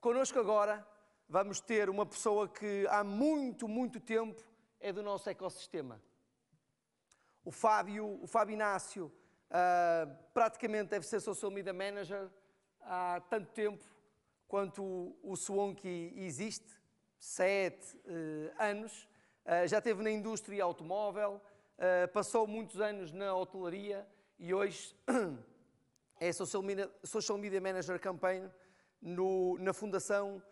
connosco agora vamos ter uma pessoa que há muito tempo é do nosso ecossistema. O Fábio Inácio praticamente deve ser Social Media Manager há tanto tempo quanto o Swonky existe, 7 anos. Já esteve na indústria automóvel, passou muitos anos na hotelaria e hoje é Social Media Manager Campaign na Fundação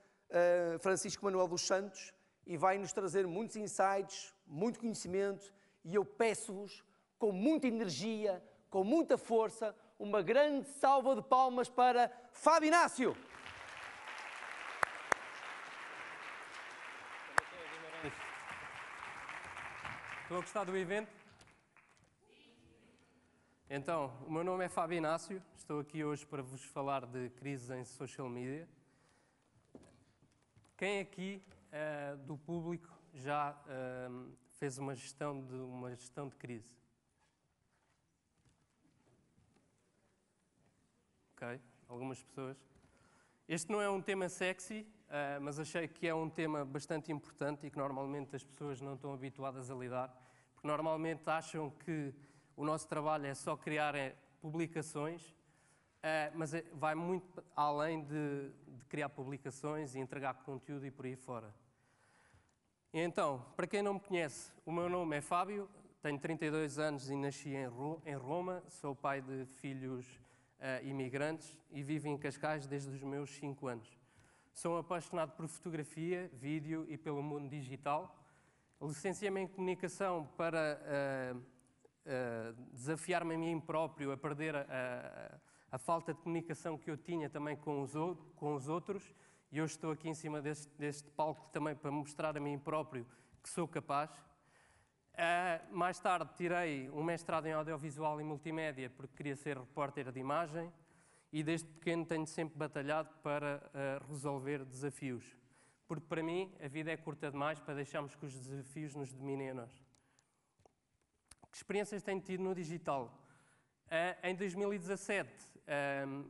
Francisco Manuel dos Santos e vai nos trazer muitos insights, muito conhecimento, e eu peço-vos, com muita energia, com muita força, uma grande salva de palmas para Fábio Inácio. Estão a gostar do evento? Então, o meu nome é Fábio Inácio, estou aqui hoje para vos falar de crises em social media. Quem aqui do público já fez uma gestão de crise? Ok, algumas pessoas. Este não é um tema sexy, mas achei que é um tema bastante importante e que normalmente as pessoas não estão habituadas a lidar, porque normalmente acham que o nosso trabalho é só criar publicações, mas vai muito além de criar publicações e entregar conteúdo e por aí fora. Então, para quem não me conhece, o meu nome é Fábio, tenho 32 anos e nasci em Roma, sou pai de filhos imigrantes e vivo em Cascais desde os meus 5 anos. Sou apaixonado por fotografia, vídeo e pelo mundo digital. Licenciei-me em comunicação para desafiar-me a mim próprio, a perder a falta de comunicação que eu tinha também com os outros, e hoje estou aqui em cima deste palco também para mostrar a mim próprio que sou capaz. Mais tarde tirei um mestrado em audiovisual e multimédia porque queria ser repórter de imagem e desde pequeno tenho sempre batalhado para resolver desafios, porque para mim a vida é curta demais para deixarmos que os desafios nos dominem a nós. Que experiências tenho tido no digital? Em 2017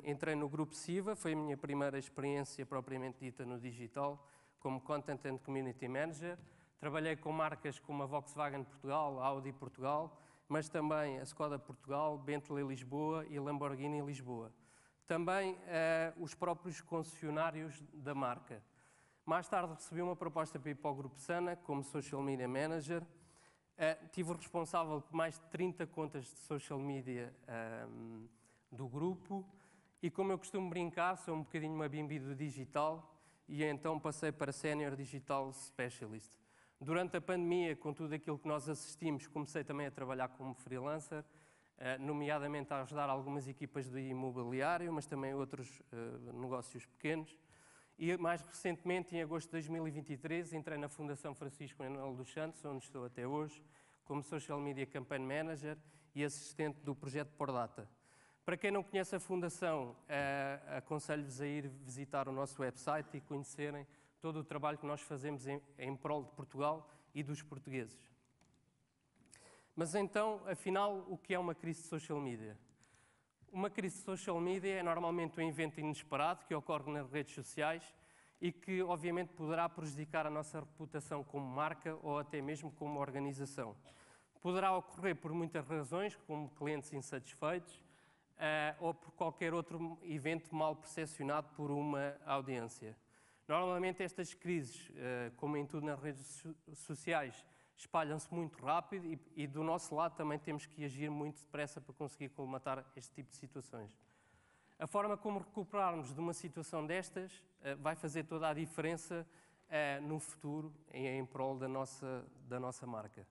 entrei no Grupo Siva, foi a minha primeira experiência propriamente dita no digital, como Content and Community Manager. Trabalhei com marcas como a Volkswagen Portugal, a Audi Portugal, mas também a Skoda Portugal, Bentley Lisboa e Lamborghini Lisboa. Também os próprios concessionários da marca. Mais tarde recebi uma proposta para ir para o Grupo Sana como Social Media Manager. Tive o responsável por mais de 30 contas de social media do grupo e, como eu costumo brincar, sou um bocadinho uma bimbi do digital e então passei para Senior Digital Specialist. Durante a pandemia, com tudo aquilo que nós assistimos, comecei também a trabalhar como freelancer, nomeadamente a ajudar algumas equipas do imobiliário, mas também outros negócios pequenos. E mais recentemente, em agosto de 2023, entrei na Fundação Francisco Manuel dos Santos, onde estou até hoje, como Social Media Campaign Manager e assistente do projeto Por Data. Para quem não conhece a Fundação, aconselho-vos a ir visitar o nosso website e conhecerem todo o trabalho que nós fazemos em prol de Portugal e dos portugueses. Mas então, afinal, o que é uma crise de social media? Uma crise de social media é normalmente um evento inesperado que ocorre nas redes sociais e que, obviamente, poderá prejudicar a nossa reputação como marca ou até mesmo como organização. Poderá ocorrer por muitas razões, como clientes insatisfeitos ou por qualquer outro evento mal percepcionado por uma audiência. Normalmente estas crises, como em tudo nas redes sociais, espalham-se muito rápido e do nosso lado também temos que agir muito depressa para conseguir colmatar este tipo de situações. A forma como recuperarmos de uma situação destas vai fazer toda a diferença no futuro em prol da nossa marca.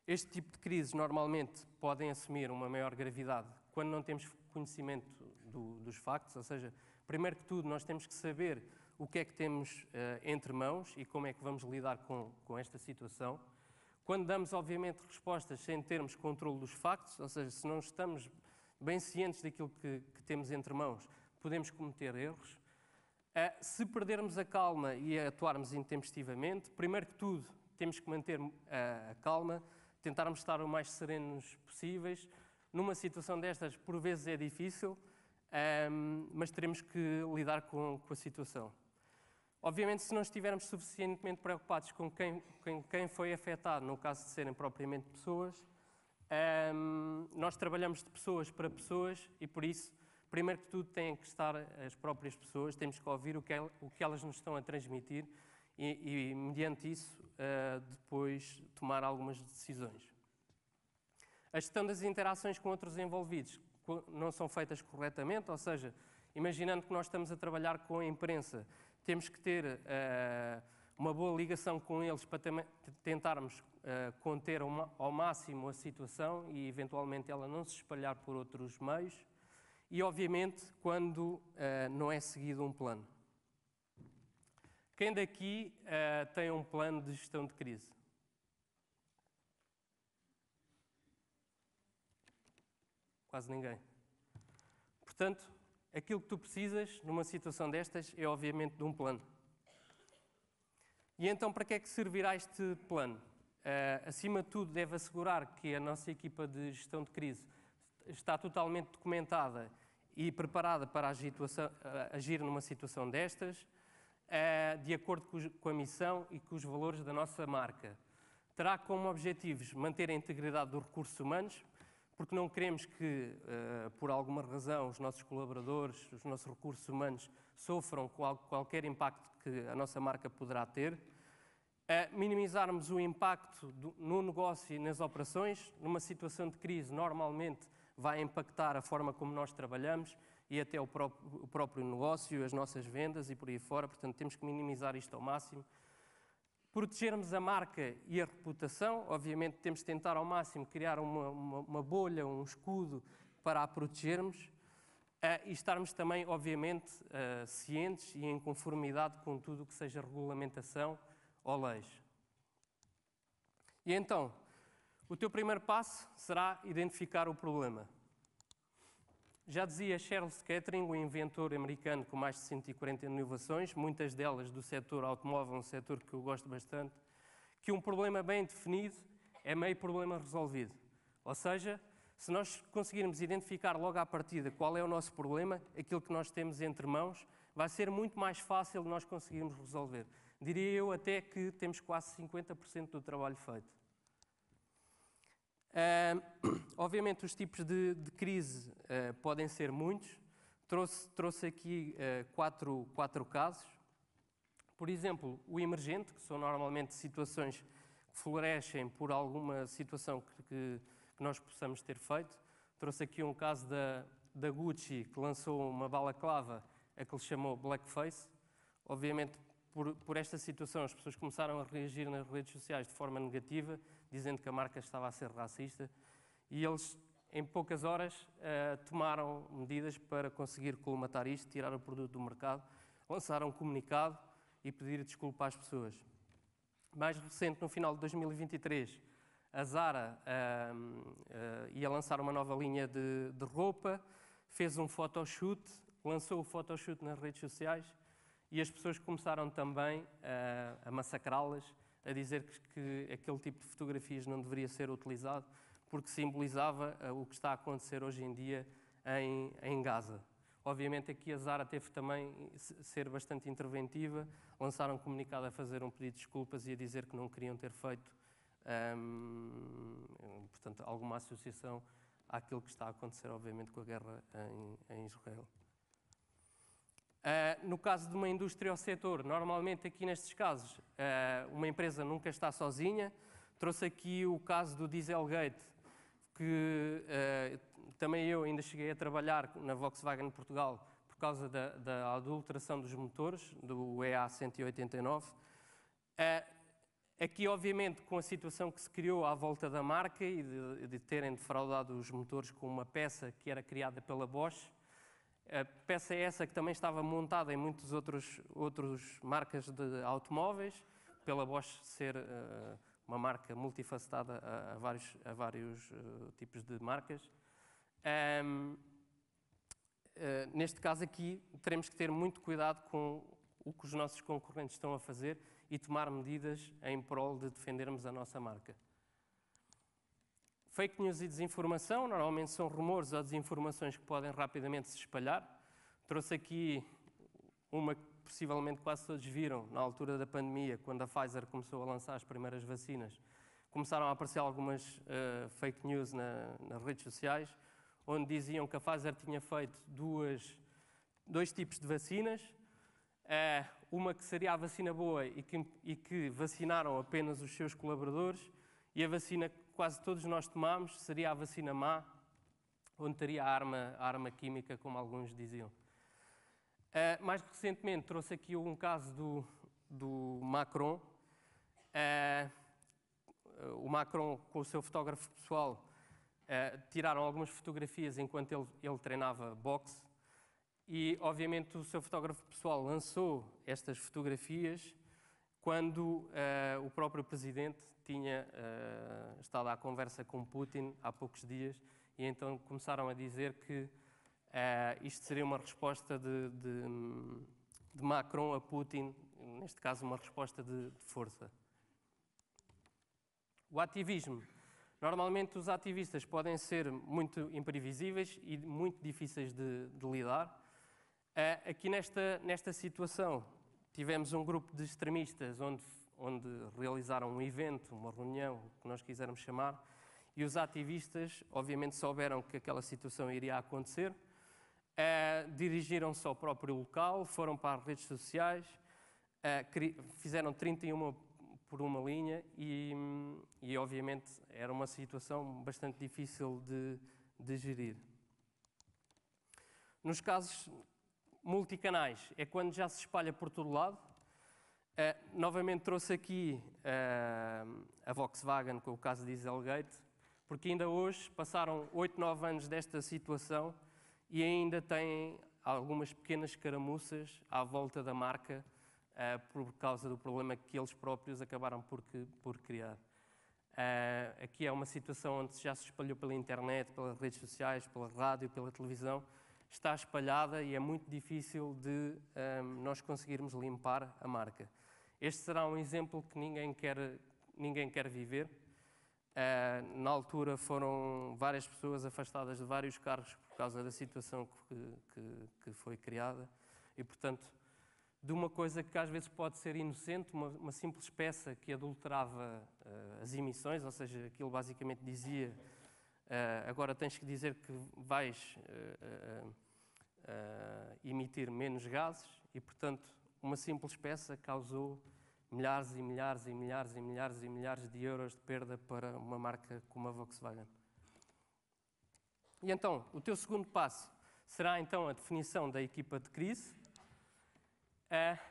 Este tipo de crises normalmente podem assumir uma maior gravidade quando não temos conhecimento dos factos, ou seja, primeiro que tudo nós temos que saber o que é que temos entre mãos e como é que vamos lidar com esta situação. Quando damos, obviamente, respostas sem termos controle dos factos, ou seja, se não estamos bem cientes daquilo que temos entre mãos, podemos cometer erros. Se perdermos a calma e atuarmos intempestivamente, primeiro que tudo, temos que manter a calma, tentarmos estar o mais serenos possíveis. Numa situação destas, por vezes é difícil, mas teremos que lidar com a situação. Obviamente, se não estivermos suficientemente preocupados com quem foi afetado, no caso de serem propriamente pessoas, nós trabalhamos de pessoas para pessoas e, por isso, primeiro que tudo, têm que estar as próprias pessoas, temos que ouvir o que elas nos estão a transmitir e mediante isso, depois tomar algumas decisões. A gestão das interações com outros envolvidos não são feitas corretamente, ou seja, imaginando que nós estamos a trabalhar com a imprensa, temos que ter uma boa ligação com eles para tentarmos conter ao máximo a situação e, eventualmente, ela não se espalhar por outros meios. E, obviamente, quando não é seguido um plano. Quem daqui tem um plano de gestão de crise? Quase ninguém. Portanto, aquilo que tu precisas numa situação destas é, obviamente, de um plano. E então, para que é que servirá este plano? Acima de tudo, deve assegurar que a nossa equipa de gestão de crise está totalmente documentada e preparada para agir numa situação destas, de acordo com a missão e com os valores da nossa marca. Terá como objetivos manter a integridade dos recursos humanos, porque não queremos que, por alguma razão, os nossos colaboradores, os nossos recursos humanos, sofram qualquer impacto que a nossa marca poderá ter. Minimizarmos o impacto no negócio e nas operações. Numa situação de crise, normalmente vai impactar a forma como nós trabalhamos e até o próprio negócio, as nossas vendas e por aí fora. Portanto, temos que minimizar isto ao máximo. Protegermos a marca e a reputação. Obviamente, temos de tentar ao máximo criar uma bolha, um escudo para a protegermos. E estarmos também, obviamente, cientes e em conformidade com tudo o que seja regulamentação ou leis. E então, o teu primeiro passo será identificar o problema. Já dizia Charles Kettering, o inventor americano com mais de 140 inovações, muitas delas do setor automóvel, um setor que eu gosto bastante, que um problema bem definido é meio problema resolvido. Ou seja, se nós conseguirmos identificar logo à partida qual é o nosso problema, aquilo que nós temos entre mãos, vai ser muito mais fácil de nós conseguirmos resolver. Diria eu até que temos quase 50% do trabalho feito. Obviamente, os tipos de crise podem ser muitos. Trouxe aqui quatro casos. Por exemplo, o emergente, que são normalmente situações que florescem por alguma situação que nós possamos ter feito. Trouxe aqui um caso da Gucci, que lançou uma balaclava a que lhe chamou blackface. Obviamente, por esta situação, as pessoas começaram a reagir nas redes sociais de forma negativa, dizendo que a marca estava a ser racista, e eles, em poucas horas, tomaram medidas para conseguir colmatar isto, tirar o produto do mercado, lançaram um comunicado e pedir desculpa às pessoas. Mais recente, no final de 2023, a Zara ia lançar uma nova linha de roupa, fez um photoshoot, lançou o photoshoot nas redes sociais, e as pessoas começaram também a massacrá-las, a dizer que aquele tipo de fotografias não deveria ser utilizado, porque simbolizava o que está a acontecer hoje em dia em Gaza. Obviamente aqui a Zara teve também ser bastante interventiva, lançaram um comunicado a fazer um pedido de desculpas e a dizer que não queriam ter feito, portanto, alguma associação àquilo que está a acontecer, obviamente, com a guerra em Israel. No caso de uma indústria ou setor, normalmente aqui nestes casos, uma empresa nunca está sozinha. Trouxe aqui o caso do Dieselgate, que também eu ainda cheguei a trabalhar na Volkswagen Portugal por causa da adulteração dos motores, do EA 189. Aqui, obviamente, com a situação que se criou à volta da marca e de terem defraudado os motores com uma peça que era criada pela Bosch. A peça é essa que também estava montada em muitas outras marcas de automóveis, pela Bosch ser uma marca multifacetada a vários tipos de marcas. Neste caso aqui, teremos que ter muito cuidado com o que os nossos concorrentes estão a fazer e tomar medidas em prol de defendermos a nossa marca. Fake news e desinformação, normalmente são rumores ou desinformações que podem rapidamente se espalhar. Trouxe aqui uma que possivelmente quase todos viram na altura da pandemia, quando a Pfizer começou a lançar as primeiras vacinas. Começaram a aparecer algumas fake news nas redes sociais, onde diziam que a Pfizer tinha feito dois tipos de vacinas, uma que seria a vacina boa e que vacinaram apenas os seus colaboradores, e a vacina que quase todos nós tomamos seria a vacina má, onde teria a arma química, como alguns diziam. Mais recentemente trouxe aqui um caso do Macron. O Macron, com o seu fotógrafo pessoal, tiraram algumas fotografias enquanto ele treinava boxe e, obviamente, o seu fotógrafo pessoal lançou estas fotografias quando o próprio presidente tinha estado à conversa com Putin há poucos dias e então começaram a dizer que isto seria uma resposta de Macron a Putin, neste caso uma resposta de força. O ativismo. Normalmente os ativistas podem ser muito imprevisíveis e muito difíceis de lidar. Aqui nesta situação tivemos um grupo de extremistas onde realizaram um evento, uma reunião, o que nós quisermos chamar, e os ativistas obviamente souberam que aquela situação iria acontecer, dirigiram-se ao próprio local, foram para as redes sociais, fizeram 31 por uma linha e obviamente era uma situação bastante difícil de gerir. Nos casos multicanais é quando já se espalha por todo lado. Novamente trouxe aqui a Volkswagen com o caso de Dieselgate, porque ainda hoje passaram 8, 9 anos desta situação e ainda têm algumas pequenas caramuças à volta da marca por causa do problema que eles próprios acabaram por criar. Aqui é uma situação onde já se espalhou pela internet, pelas redes sociais, pela rádio, pela televisão, está espalhada e é muito difícil de nós conseguirmos limpar a marca. Este será um exemplo que ninguém quer viver. Na altura foram várias pessoas afastadas de vários cargos por causa da situação que foi criada e, portanto, de uma coisa que às vezes pode ser inocente, uma simples peça que adulterava as emissões, ou seja, aquilo basicamente dizia agora tens que dizer que vais emitir menos gases e, portanto, uma simples peça causou milhares e milhares e milhares e milhares e milhares de euros de perda para uma marca como a Volkswagen. E então, o teu segundo passo será então a definição da equipa de crise.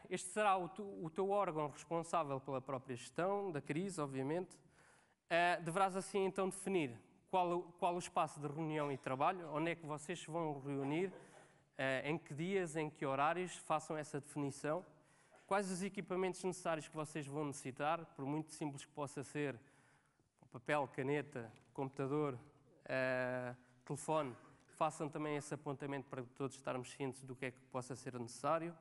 Este será o teu órgão responsável pela própria gestão da crise, obviamente. Deverás assim então definir qual o espaço de reunião e trabalho, onde é que vocês se vão reunir, em que dias, em que horários, façam essa definição. Quais os equipamentos necessários que vocês vão necessitar, por muito simples que possa ser, papel, caneta, computador, telefone, façam também esse apontamento para todos estarmos cientes do que é que possa ser necessário.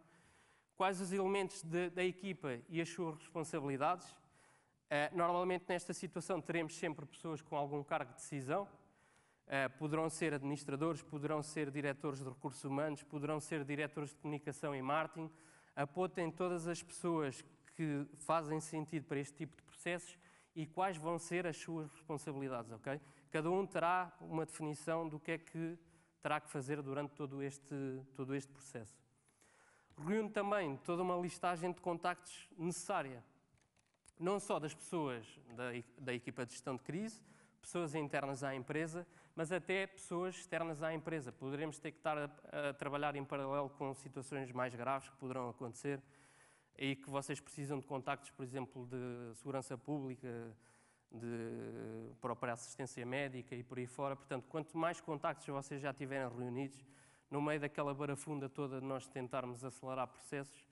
Quais os elementos da equipa e as suas responsabilidades. Normalmente nesta situação teremos sempre pessoas com algum cargo de decisão. Poderão ser administradores, poderão ser diretores de recursos humanos, poderão ser diretores de comunicação e marketing. Apontem todas as pessoas que fazem sentido para este tipo de processos e quais vão ser as suas responsabilidades, ok? Cada um terá uma definição do que é que terá que fazer durante todo este processo. Reúne também toda uma listagem de contactos necessária, não só das pessoas da equipa de gestão de crise, pessoas internas à empresa, mas até pessoas externas à empresa. Poderemos ter que estar a trabalhar em paralelo com situações mais graves que poderão acontecer e que vocês precisam de contactos, por exemplo, de segurança pública, de própria assistência médica e por aí fora. Portanto, quanto mais contactos vocês já tiverem reunidos, no meio daquela barafunda toda de nós tentarmos acelerar processos,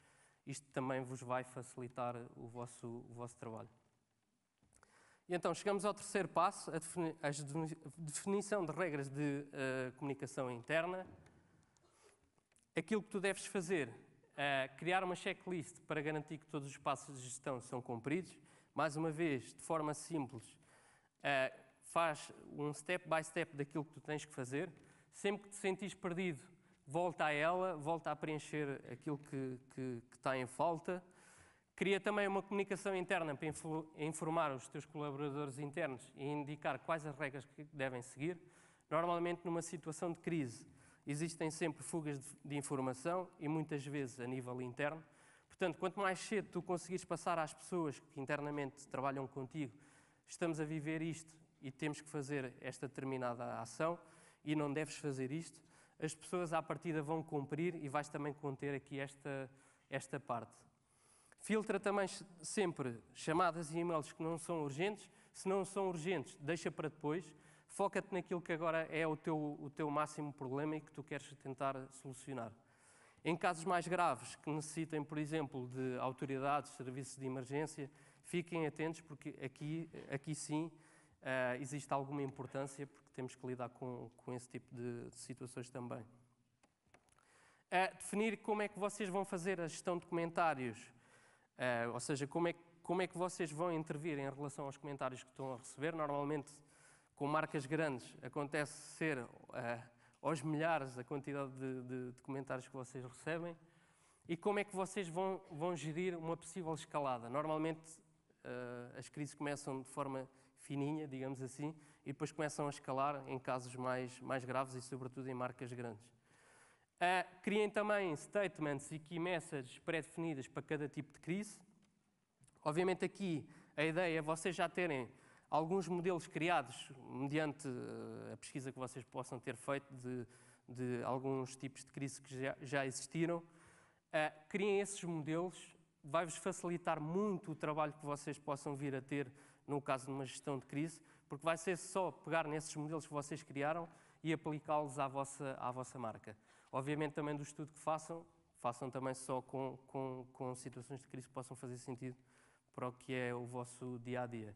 isto também vos vai facilitar o vosso trabalho. E então chegamos ao terceiro passo, a definição de regras de comunicação interna. Aquilo que tu deves fazer é criar uma checklist para garantir que todos os passos de gestão são cumpridos. Mais uma vez, de forma simples, faz um step by step daquilo que tu tens que fazer. Sempre que te sentires perdido, volta a ela, volta a preencher aquilo que está em falta. Cria também uma comunicação interna para informar os teus colaboradores internos e indicar quais as regras que devem seguir. Normalmente, numa situação de crise, existem sempre fugas de informação e muitas vezes a nível interno. Portanto, quanto mais cedo tu conseguires passar às pessoas que internamente trabalham contigo, estamos a viver isto e temos que fazer esta determinada ação e não deves fazer isto, as pessoas à partida vão cumprir e vais também conter aqui esta parte. Filtra também sempre chamadas e e-mails que não são urgentes. Se não são urgentes, deixa para depois. Foca-te naquilo que agora é o teu máximo problema e que tu queres tentar solucionar. Em casos mais graves, que necessitem, por exemplo, de autoridades, serviços de emergência, fiquem atentos, porque aqui sim existe alguma importância, porque temos que lidar com esse tipo de situações também. Definir como é que vocês vão fazer a gestão de comentários, ou seja, como é que vocês vão intervir em relação aos comentários que estão a receber. Normalmente, com marcas grandes, acontece ser aos milhares a quantidade de comentários que vocês recebem. E como é que vocês vão gerir uma possível escalada. Normalmente, as crises começam de forma fininha, digamos assim, e depois começam a escalar em casos mais graves e, sobretudo, em marcas grandes. Criem também statements e key messages pré-definidas para cada tipo de crise. Obviamente aqui a ideia é vocês já terem alguns modelos criados mediante a pesquisa que vocês possam ter feito de alguns tipos de crise que já existiram. Criem esses modelos, vai-vos facilitar muito o trabalho que vocês possam vir a ter no caso de uma gestão de crise, porque vai ser só pegar nesses modelos que vocês criaram e aplicá-los à vossa marca. Obviamente também do estudo que façam também só com situações de crise que possam fazer sentido para o que é o vosso dia-a-dia.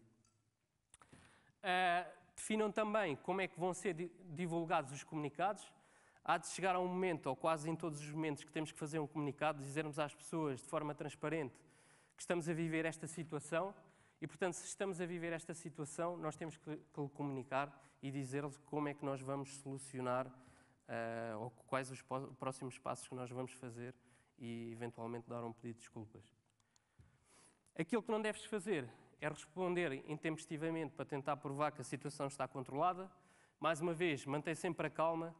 Definam também como é que vão ser divulgados os comunicados. Há de chegar a um momento, ou quase em todos os momentos, que temos que fazer um comunicado, dizermos às pessoas de forma transparente que estamos a viver esta situação e, portanto, se estamos a viver esta situação, nós temos que lhe comunicar e dizer-lhes como é que nós vamos solucionar ou quais os próximos passos que nós vamos fazer e, eventualmente, dar um pedido de desculpas. Aquilo que não deves fazer é responder intempestivamente para tentar provar que a situação está controlada. Mais uma vez, mantém sempre a calma.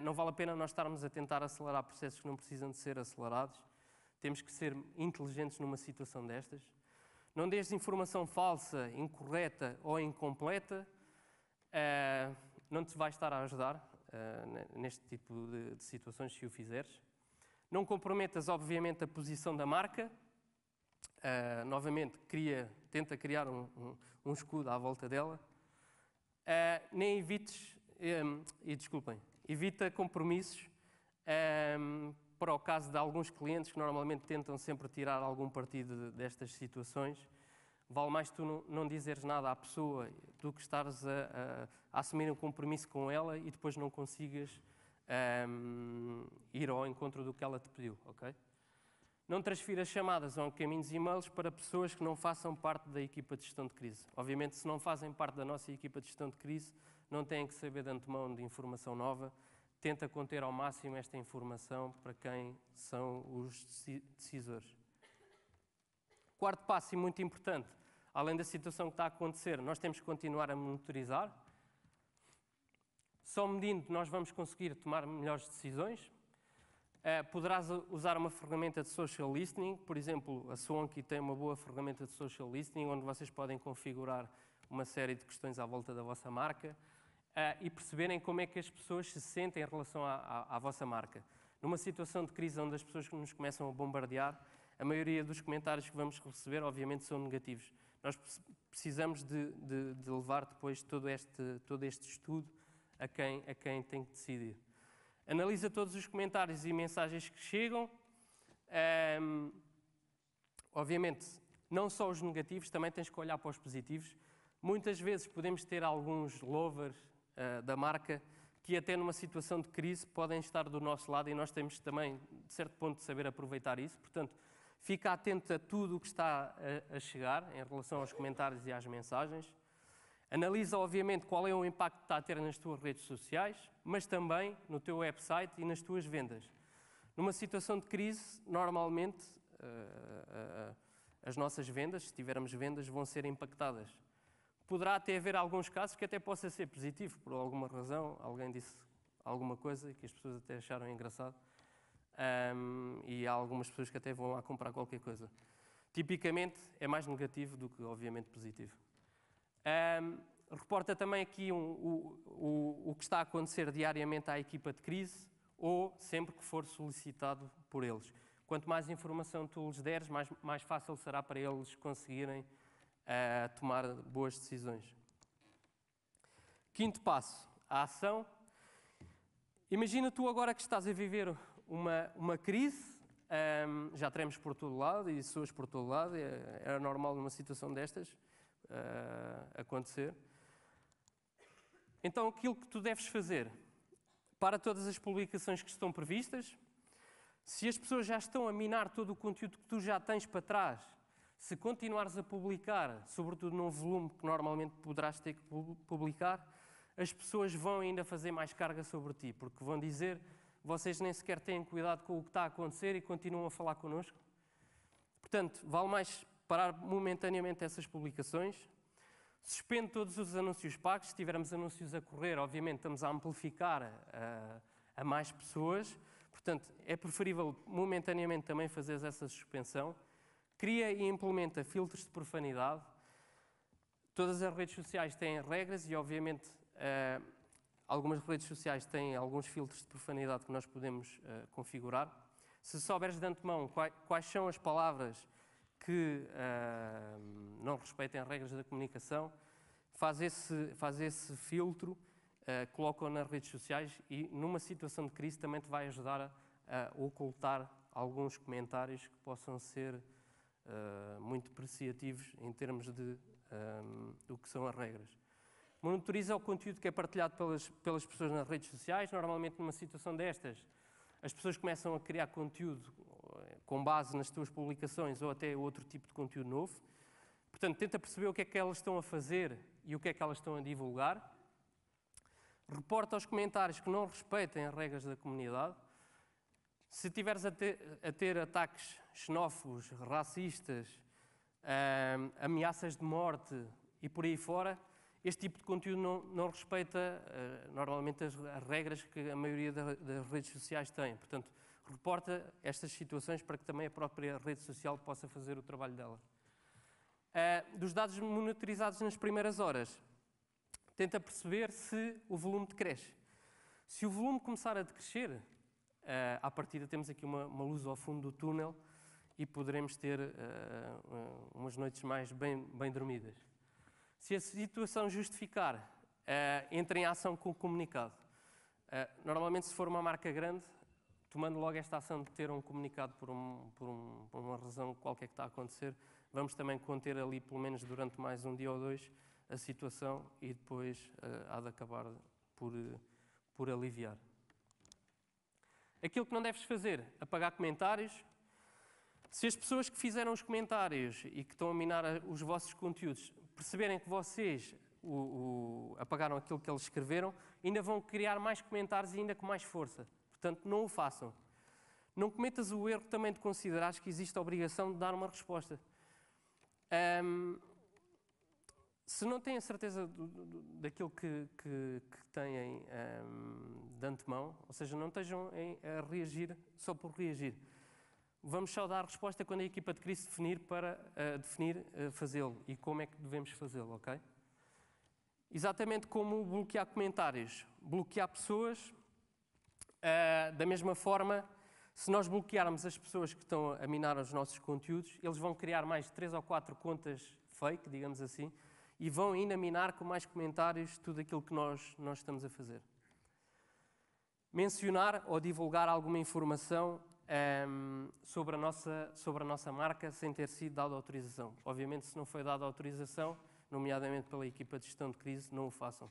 Não vale a pena nós estarmos a tentar acelerar processos que não precisam de ser acelerados. Temos que ser inteligentes numa situação destas. Não dês informação falsa, incorreta ou incompleta. Não te vai estar a ajudar neste tipo de situações se o fizeres. Não comprometas, obviamente, a posição da marca. Novamente, tenta criar um escudo à volta dela. Nem evites, evita compromissos para o caso de alguns clientes que normalmente tentam sempre tirar algum partido destas situações. Vale mais tu não dizeres nada à pessoa do que estares a assumir um compromisso com ela e depois não consigas ir ao encontro do que ela te pediu, ok? Não transfiras chamadas ou caminhos e-mails para pessoas que não façam parte da equipa de gestão de crise. Obviamente, se não fazem parte da nossa equipa de gestão de crise, não têm que saber de antemão de informação nova. Tenta conter ao máximo esta informação para quem são os decisores. Quarto passo e muito importante, além da situação que está a acontecer, nós temos que continuar a monitorizar. Só medindo nós vamos conseguir tomar melhores decisões. Poderás usar uma ferramenta de social listening, por exemplo, a Swanky tem uma boa ferramenta de social listening, onde vocês podem configurar uma série de questões à volta da vossa marca e perceberem como é que as pessoas se sentem em relação à vossa marca. Numa situação de crise onde as pessoas nos começam a bombardear, a maioria dos comentários que vamos receber, obviamente, são negativos. Nós precisamos de levar depois todo este estudo a quem tem que decidir. Analisa todos os comentários e mensagens que chegam. Obviamente, não só os negativos, também tens que olhar para os positivos. Muitas vezes podemos ter alguns lovers da marca que até numa situação de crise podem estar do nosso lado e nós temos também, de certo ponto, de saber aproveitar isso. Portanto, fica atento a tudo o que está a chegar em relação aos comentários e às mensagens. Analisa, obviamente, qual é o impacto que está a ter nas tuas redes sociais, mas também no teu website e nas tuas vendas. Numa situação de crise, normalmente, as nossas vendas, se tivermos vendas, vão ser impactadas. Poderá até haver alguns casos que até possa ser positivo, por alguma razão, alguém disse alguma coisa que as pessoas até acharam engraçado, e há algumas pessoas que até vão lá comprar qualquer coisa. Tipicamente, é mais negativo do que, obviamente, positivo. Reporta também aqui o que está a acontecer diariamente à equipa de crise ou sempre que for solicitado por eles. Quanto mais informação tu lhes deres, mais fácil será para eles conseguirem tomar boas decisões. Quinto passo, a ação. Imagina tu agora que estás a viver uma crise, já tremos por todo lado e pessoas por todo lado, é normal numa situação destas acontecer. Então aquilo que tu deves fazer, para todas as publicações que estão previstas, se as pessoas já estão a minar todo o conteúdo que tu já tens para trás, se continuares a publicar, sobretudo num volume que normalmente poderás ter que publicar, as pessoas vão ainda fazer mais carga sobre ti, porque vão dizer, vocês nem sequer têm cuidado com o que está a acontecer e continuam a falar connosco. Portanto, vale mais parar momentaneamente essas publicações, suspende todos os anúncios pagos. Se tivermos anúncios a correr, obviamente estamos a amplificar a mais pessoas. Portanto, é preferível momentaneamente também fazer essa suspensão. Cria e implementa filtros de profanidade. Todas as redes sociais têm regras e, obviamente, algumas redes sociais têm alguns filtros de profanidade que nós podemos configurar. Se souberes de antemão quais são as palavras que não respeitem as regras da comunicação, faz esse filtro, coloca-o nas redes sociais e numa situação de crise também te vai ajudar a ocultar alguns comentários que possam ser muito depreciativos em termos do que são as regras. Monitoriza o conteúdo que é partilhado pelas pessoas nas redes sociais. Normalmente numa situação destas, as pessoas começam a criar conteúdo com base nas tuas publicações ou até outro tipo de conteúdo novo. Portanto, tenta perceber o que é que elas estão a fazer e o que é que elas estão a divulgar. Reporta os comentários que não respeitem as regras da comunidade. Se tiveres a ter ataques xenófobos, racistas, ameaças de morte e por aí fora, este tipo de conteúdo não respeita normalmente as regras que a maioria das redes sociais tem. Portanto, reporta estas situações para que também a própria rede social possa fazer o trabalho dela. Dos dados monitorizados nas primeiras horas, tenta perceber se o volume decresce. Se o volume começar a decrescer, à partida temos aqui uma luz ao fundo do túnel e poderemos ter umas noites mais bem dormidas. Se a situação justificar, entre em ação com o comunicado. Normalmente, se for uma marca grande, tomando logo esta ação de ter um comunicado por uma razão qualquer que está a acontecer, vamos também conter ali, pelo menos durante mais um dia ou dois, a situação e depois há de acabar por aliviar. Aquilo que não deves fazer, apagar comentários. Se as pessoas que fizeram os comentários e que estão a minar os vossos conteúdos perceberem que vocês apagaram aquilo que eles escreveram, ainda vão criar mais comentários e ainda com mais força. Portanto, não o façam. Não cometas o erro também de considerares que existe a obrigação de dar uma resposta. Se não têm a certeza daquilo que têm de antemão, ou seja, não estejam a reagir só por reagir. Vamos só dar a resposta quando a equipa de crise definir fazê-lo e como é que devemos fazê-lo, ok? Exatamente como bloquear comentários, bloquear pessoas. Da mesma forma, se nós bloquearmos as pessoas que estão a minar os nossos conteúdos, eles vão criar mais 3 ou 4 contas fake, digamos assim, e vão ainda minar com mais comentários tudo aquilo que nós estamos a fazer. Mencionar ou divulgar alguma informação sobre a nossa marca sem ter sido dada autorização. Obviamente, se não foi dada autorização, nomeadamente pela equipa de gestão de crise, não o façam.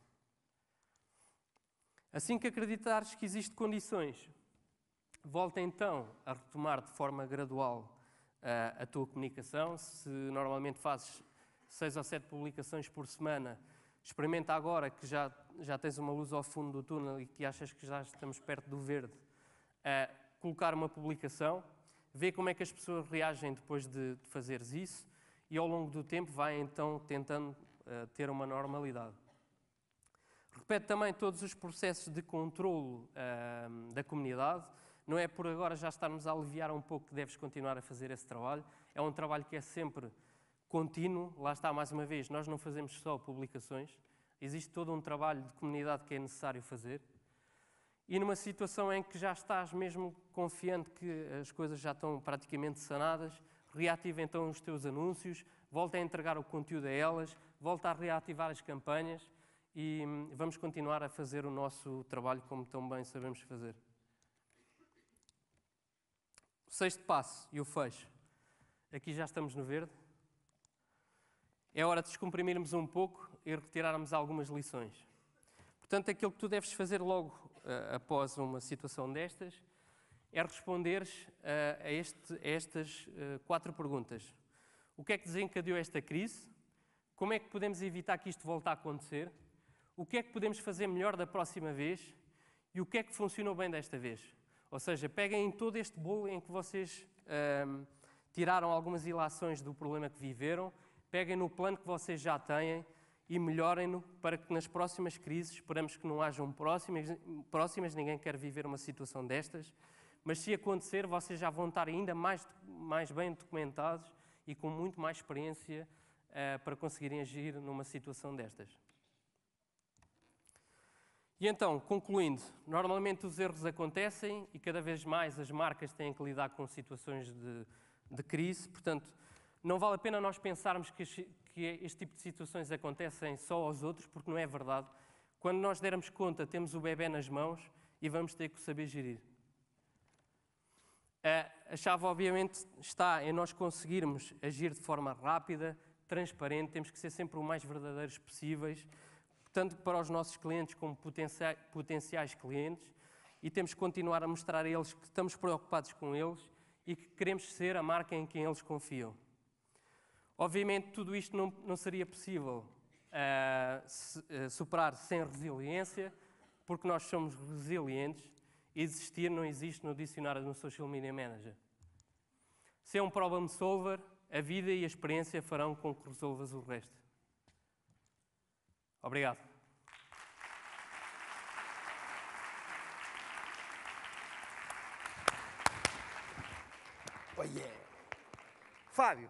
Assim que acreditares que existem condições, volta então a retomar de forma gradual a tua comunicação. Se normalmente fazes 6 ou 7 publicações por semana, Experimenta agora que já tens uma luz ao fundo do túnel e que achas que já estamos perto do verde, colocar uma publicação, vê como é que as pessoas reagem depois de fazeres isso e ao longo do tempo vai então tentando ter uma normalidade. Repete também todos os processos de controlo da comunidade. Não é por agora já estarmos a aliviar um pouco que deves continuar a fazer esse trabalho. É um trabalho que é sempre contínuo. Lá está, mais uma vez, nós não fazemos só publicações. Existe todo um trabalho de comunidade que é necessário fazer. E numa situação em que já estás mesmo confiante que as coisas já estão praticamente sanadas, reativa então os teus anúncios, volta a entregar o conteúdo a elas, volta a reativar as campanhas e vamos continuar a fazer o nosso trabalho como tão bem sabemos fazer. O 6º passo e o fecho. Aqui já estamos no verde. É hora de descomprimirmos um pouco e retirarmos algumas lições. Portanto, aquilo que tu deves fazer logo após uma situação destas é responderes a estas 4 perguntas. O que é que desencadeou esta crise? Como é que podemos evitar que isto volte a acontecer? O que é que podemos fazer melhor da próxima vez? E o que é que funcionou bem desta vez? Ou seja, peguem em todo este bolo em que vocês tiraram algumas ilações do problema que viveram, peguem no plano que vocês já têm e melhorem-no para que nas próximas crises, esperamos que não hajam próximas, ninguém quer viver uma situação destas, mas se acontecer, vocês já vão estar ainda mais bem documentados e com muito mais experiência para conseguirem agir numa situação destas. E então, concluindo, normalmente os erros acontecem e cada vez mais as marcas têm que lidar com situações de crise, portanto, não vale a pena nós pensarmos que este tipo de situações acontecem só aos outros, porque não é verdade. Quando nós dermos conta, temos o bebé nas mãos e vamos ter que o saber gerir. A chave, obviamente, está em nós conseguirmos agir de forma rápida, transparente, temos que ser sempre o mais verdadeiros possíveis, tanto para os nossos clientes como potenciais clientes, e temos que continuar a mostrar a eles que estamos preocupados com eles e que queremos ser a marca em quem eles confiam. Obviamente, tudo isto não seria possível superar sem resiliência, porque nós somos resilientes e existir não existe no dicionário do Social Media Manager. Se é um problem solver, a vida e a experiência farão com que resolvas o resto. Obrigado. Oh yeah. Fábio,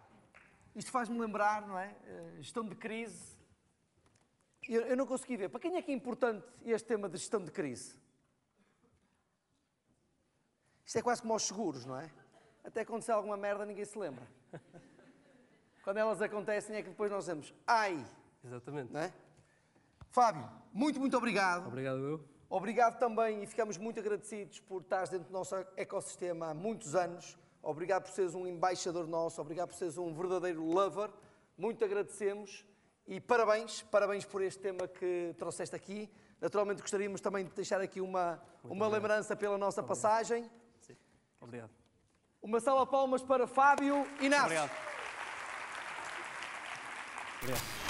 isto faz-me lembrar, não é? Gestão de crise. Eu não consegui ver. Para quem é que é importante este tema de gestão de crise? Isto é quase como aos seguros, não é? Até acontecer alguma merda, ninguém se lembra. Quando elas acontecem é que depois nós dizemos, ai! Exatamente. Não é? Fábio, muito obrigado. Obrigado eu. Obrigado também e ficamos muito agradecidos por estares dentro do nosso ecossistema há muitos anos. Obrigado por seres um embaixador nosso, obrigado por seres um verdadeiro lover. Muito agradecemos e parabéns por este tema que trouxeste aqui. Naturalmente gostaríamos também de deixar aqui uma lembrança pela nossa passagem. Sim. Obrigado. Uma salva de palmas para Fábio Inácio. Obrigado. Obrigado.